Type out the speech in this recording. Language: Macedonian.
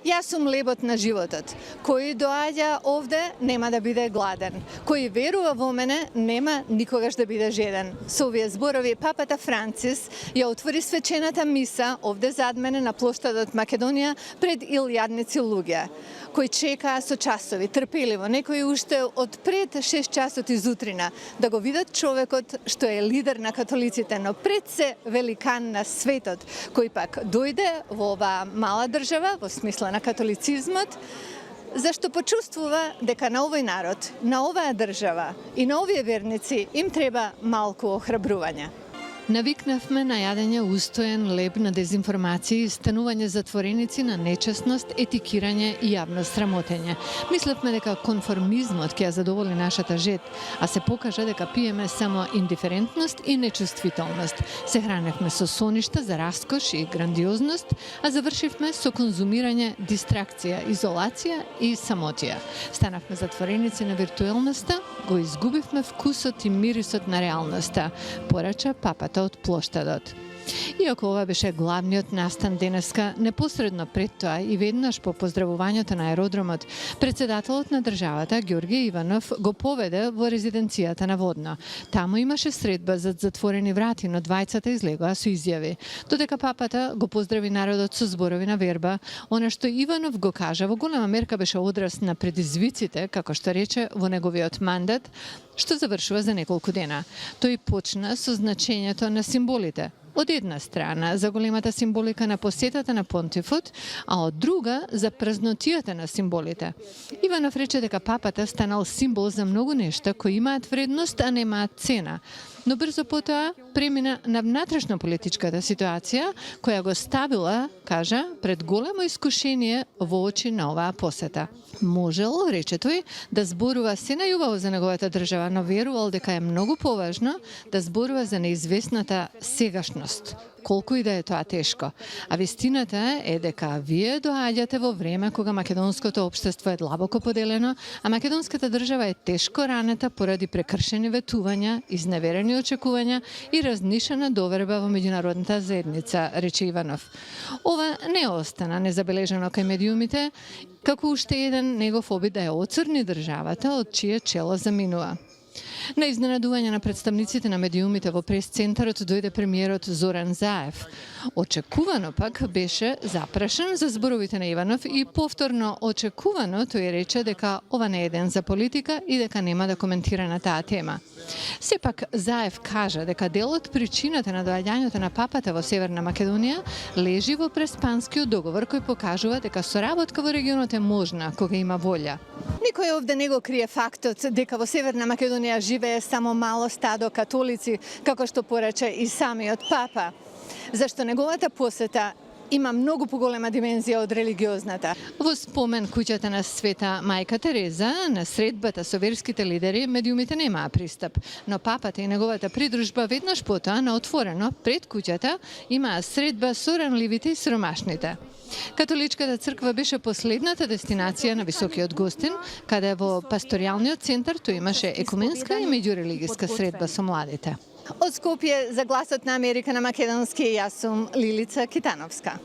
Јас сум лебот на животот. Кој доаѓа овде нема да биде гладен. Кој верува во мене нема никогаш да биде жеден. Со овие зборови папата Францис ја отвори свечената миса овде зад мене на плоштадот Македонија пред илјадници луѓе кои чекаа со часови, трпеливо, некои уште од пред 6 часот изутрина, да го видат човекот што е лидер на католиците, но пред се великан на светот, кој пак дојде во оваа мала држава, во смисла на католицизмот, зашто почувствува дека на овој народ, на оваа држава и на овие верници им треба малку охрабрување. Навикнавме на јадење устоен леб на дезинформации, станување затвореници на нечесност, етикирање и јавно срамотење. Мислевме дека конформизмот ќе ја задоволи нашата жет, а се покажа дека пиеме само индиферентност и нечувствителност. Се храневме со соништа за раскош и грандиозност, а завршивме со конзумирање, дистракција, изолација и самотија. Станавме затвореници на виртуелноста, го изгубивме вкусот и мирисот на реалноста, порача папата од плоштадот. Иако ова беше главниот настан денеска, непосредно пред тоа и веднаш по поздравувањето на аеродромот, председателот на државата Ѓорѓе Иванов го поведе во резиденцијата на Водно. Таму имаше средба зад затворени врати, но двајцата излегоа со изјави. Додека папата го поздрави народот со зборови на верба, она што Иванов го кажа во голема мерка беше одраз на предизвиците, како што рече, во неговиот мандат, што завршува за неколку дена. Тој почна со значењето на символите. Од една страна за големата символика на посетата на понтифот, а од друга за празнотијата на символите. Иванов рече дека папата станал символ за многу нешта кои имаат вредност, а немаат цена. Но брзо потоа премина на внатрешно политичката ситуација, која го ставила, кажа, пред големо искушение во очи на оваа посета. Можел, рече тој, да зборува се најубаво за неговата држава, но верувал дека е многу поважно да зборува за неизвестната сегашност, колку и да е тоа тешко. А вистината е дека вие доаѓате во време кога македонското општество е длабоко поделено, а македонската држава е тешко ранета поради прекршени ветувања, изневерени очекувања и разнишена доверба во меѓународната заедница, рече Иванов. Ова не остана незабележано кај медиумите, како уште еден негов обид да ја оцрни државата од чие чело заминува. На изненадување на представниците на медиумите во прес-центарот дојде премиерот Зоран Заев. Очекувано пак беше запрашен за зборовите на Иванов и повторно очекувано тој рече дека ова не е ден за политика и дека нема да коментира на таа тема. Сепак Заев кажа дека дел од причината на доаѓањето на папата во Северна Македонија лежи во преспанскиот договор кој покажува дека соработка во регионот е можна кога има волја. Никој овде не го крие фактот дека во Северна Македонија живее само мало стадо католици, како што порече и самиот папа, зашто неговата посета има многу поголема димензија од религиозната. Во спомен куќата на Света Мајка Тереза, на средбата со верските лидери, медиумите немаа пристап, но папата и неговата придружба веднаш потоа на отворено пред куќата имаа средба со ранливите и сиромашните. Католичката црква беше последната дестинација на високиот гостин, каде во пасторијалниот центар тој имаше екуменска и меѓурелигиска средба со младите. Од Скопје за Гласот на Америка на македонски, јас сум Лилица Китановска.